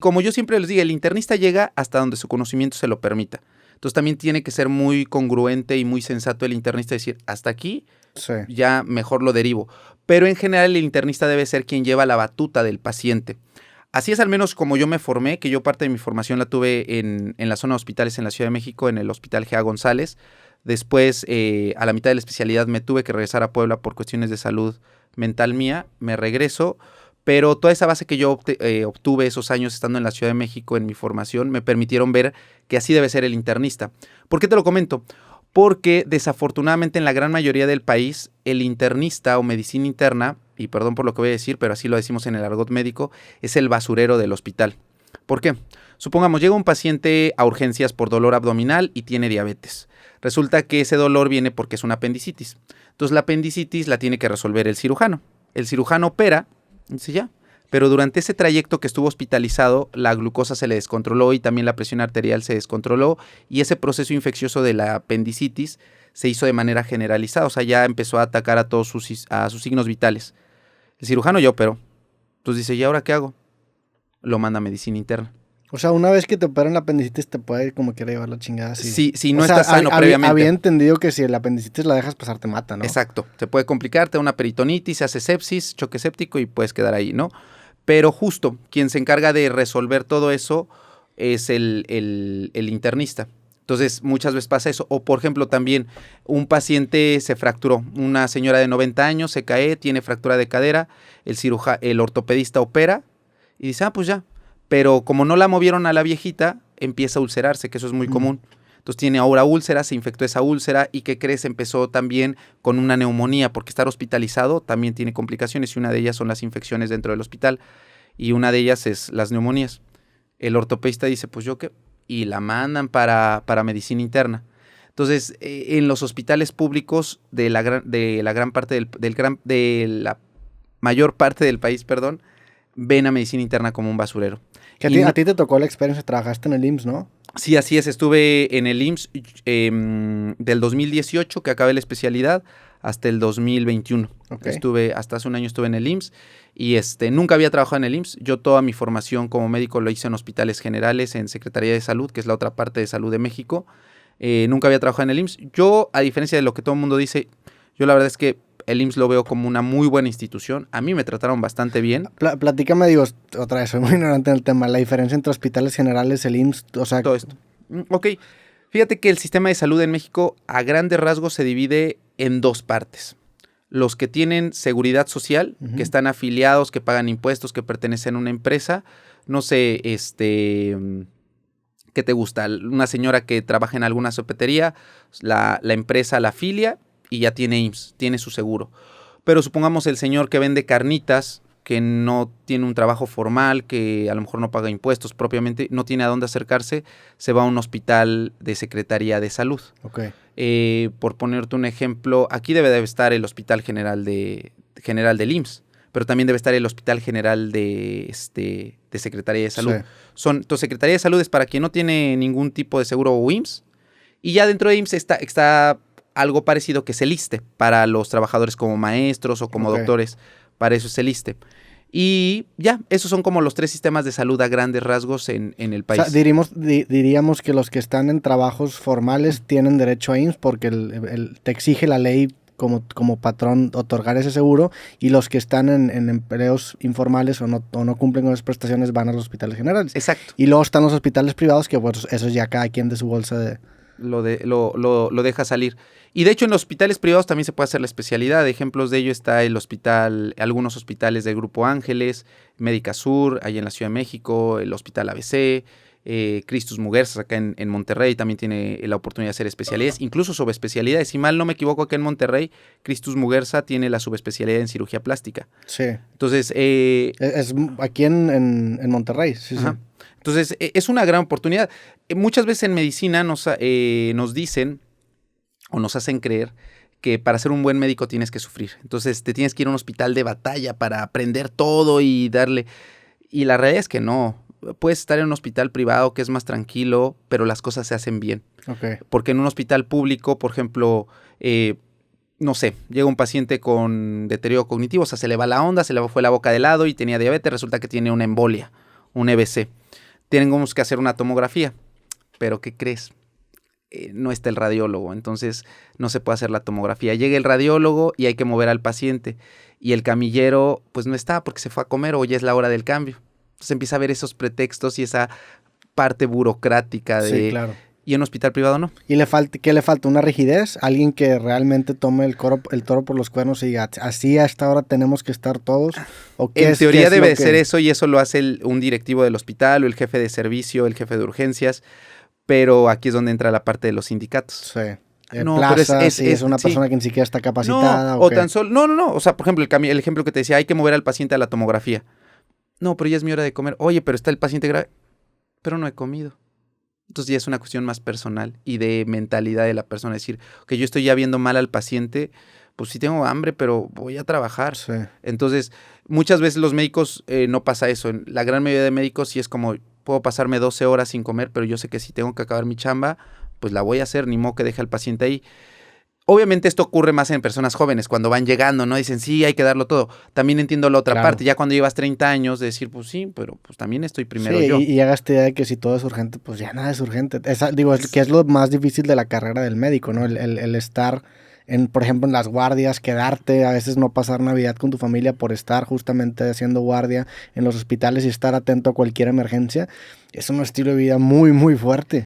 Como yo siempre les digo, el internista llega hasta donde su conocimiento se lo permita. Entonces también tiene que ser muy congruente y muy sensato el internista, decir, hasta aquí Sí. ya mejor lo derivo. Pero en general el internista debe ser quien lleva la batuta del paciente. Así es al menos como yo me formé, que yo parte de mi formación la tuve en la zona de hospitales en la Ciudad de México, en el Hospital G.A. González. Después, a la mitad de la especialidad, me tuve que regresar a Puebla por cuestiones de salud mental mía. Me regreso, pero toda esa base que yo obtuve esos años estando en la Ciudad de México en mi formación me permitieron ver que así debe ser el internista. ¿Por qué te lo comento? Porque desafortunadamente en la gran mayoría del país el internista o medicina interna, y perdón por lo que voy a decir, pero así lo decimos en el argot médico, es el basurero del hospital. ¿Por qué? Supongamos, llega un paciente a urgencias por dolor abdominal y tiene diabetes. Resulta que ese dolor viene porque es una apendicitis. Entonces la apendicitis la tiene que resolver el cirujano. El cirujano opera, y dice ya. Pero durante ese trayecto que estuvo hospitalizado, la glucosa se le descontroló y también la presión arterial se descontroló y ese proceso infeccioso de la apendicitis se hizo de manera generalizada, o sea, ya empezó a atacar a todos sus signos vitales. El cirujano ya operó. Entonces dice, ¿y ahora qué hago? Lo manda a medicina interna. O sea, una vez que te operan la apendicitis te puede como quiera llevar la chingada así. Sí, si no estás sano previamente. Había entendido que si el apendicitis la dejas pasar te mata, ¿no? Exacto. Se puede complicar, te da una peritonitis, se hace sepsis, choque séptico y puedes quedar ahí, ¿no? Pero justo quien se encarga de resolver todo eso es el internista. Entonces muchas veces pasa eso. O por ejemplo también un paciente se fracturó. Una señora de 90 años se cae, tiene fractura de cadera. El ortopedista opera y dice, pues ya. Pero como no la movieron a la viejita, empieza a ulcerarse, que eso es muy común. Entonces tiene ahora úlcera, se infectó esa úlcera y ¿qué crees? Empezó también con una neumonía, porque estar hospitalizado también tiene complicaciones y una de ellas son las infecciones dentro del hospital y una de ellas es las neumonías. El ortopedista dice, pues yo qué, y la mandan para medicina interna. Entonces, en los hospitales públicos de la mayor parte del país, perdón, ven a medicina interna como un basurero. Que a ti te tocó la experiencia, trabajaste en el IMSS, ¿no? Sí, así es. Estuve en el IMSS del 2018, que acabé la especialidad, hasta el 2021. Okay. Hasta hace un año estuve en el IMSS y nunca había trabajado en el IMSS. Yo toda mi formación como médico lo hice en hospitales generales, en Secretaría de Salud, que es la otra parte de Salud de México. Nunca había trabajado en el IMSS. Yo, a diferencia de lo que todo el mundo dice, yo la verdad es que el IMSS lo veo como una muy buena institución. A mí me trataron bastante bien. Platícame, digo, otra vez, soy muy ignorante en el tema. La diferencia entre hospitales generales, el IMSS, o sea... Todo esto. Ok. Fíjate que el sistema de salud en México a grandes rasgos se divide en dos partes. Los que tienen seguridad social, que están afiliados, que pagan impuestos, que pertenecen a una empresa. No sé, ¿qué te gusta? Una señora que trabaja en alguna sopetería, la empresa la afilia y ya tiene IMSS, tiene su seguro. Pero supongamos el señor que vende carnitas, que no tiene un trabajo formal, que a lo mejor no paga impuestos propiamente, no tiene a dónde acercarse, se va a un hospital de Secretaría de Salud. Okay. Por ponerte un ejemplo, aquí debe estar el Hospital General del IMSS, pero también debe estar el Hospital General de Secretaría de Salud. Sí. Entonces, Secretaría de Salud es para quien no tiene ningún tipo de seguro o IMSS, y ya dentro de IMSS está algo parecido que es el ISSSTE, para los trabajadores como maestros o como doctores, para eso es el ISSSTE. Y ya, esos son como los tres sistemas de salud a grandes rasgos en el país. O sea, diríamos que los que están en trabajos formales tienen derecho a IMSS porque te exige la ley como patrón otorgar ese seguro, y los que están en empleos informales o no cumplen con las prestaciones van a los hospitales generales. Exacto. Y luego están los hospitales privados que pues eso ya cada quien de su bolsa de... Lo deja salir. Y de hecho en los hospitales privados también se puede hacer la especialidad. Ejemplos de ello está algunos hospitales del Grupo Ángeles, Médica Sur, ahí en la Ciudad de México, el Hospital ABC, Christus Muguerza acá en Monterrey también tiene la oportunidad de hacer especialidades, incluso subespecialidades. Si mal no me equivoco, acá en Monterrey, Christus Muguerza tiene la subespecialidad en cirugía plástica. Sí. Entonces... es aquí en Monterrey, sí, sí. Entonces, es una gran oportunidad. Muchas veces en medicina nos dicen o nos hacen creer que para ser un buen médico tienes que sufrir. Entonces, te tienes que ir a un hospital de batalla para aprender todo y darle... Y la realidad es que no. Puedes estar en un hospital privado que es más tranquilo, pero las cosas se hacen bien. Okay. Porque en un hospital público, por ejemplo... no sé, llega un paciente con deterioro cognitivo, o sea, se le va la onda, se le fue la boca de lado y tenía diabetes, resulta que tiene una embolia, un EBC. tenemos que hacer una tomografía. Pero ¿qué crees? No está el radiólogo, entonces no se puede hacer la tomografía. Llega el radiólogo y hay que mover al paciente. Y el camillero, pues no está porque se fue a comer o ya es la hora del cambio. Entonces empieza a ver esos pretextos y esa parte burocrática de... Sí, claro. Y en un hospital privado no. ¿Y qué le falta? ¿Una rigidez? ¿Alguien que realmente tome el toro por los cuernos y diga, así a esta hora tenemos que estar todos? ¿O En teoría debe de ser eso, y eso lo hace un directivo del hospital o el jefe de servicio, el jefe de urgencias, pero aquí es donde entra la parte de los sindicatos. Sí. No, Plaza, pero es una persona que ni siquiera está capacitada. No, o tan solo... No. O sea, por ejemplo, el ejemplo que te decía, hay que mover al paciente a la tomografía. No, pero ya es mi hora de comer. Oye, pero está el paciente grave. Pero no he comido. Entonces ya es una cuestión más personal y de mentalidad de la persona. Es decir, que yo estoy ya viendo mal al paciente, pues sí tengo hambre, pero voy a trabajar. Sí. Entonces, muchas veces los médicos no pasa eso. La gran mayoría de médicos sí es como, puedo pasarme 12 horas sin comer, pero yo sé que si tengo que acabar mi chamba, pues la voy a hacer, ni modo que deje al paciente ahí. Obviamente esto ocurre más en personas jóvenes, cuando van llegando, ¿no? Dicen, sí, hay que darlo todo. También entiendo la otra parte, ya cuando llevas 30 años, de decir, pues sí, pero pues también estoy primero yo. Y hagas esta idea de que si todo es urgente, pues ya nada es urgente. Que es lo más difícil de la carrera del médico, ¿no? El estar, por ejemplo, en las guardias, quedarte, a veces no pasar Navidad con tu familia por estar justamente haciendo guardia en los hospitales y estar atento a cualquier emergencia. Es un estilo de vida muy, muy fuerte.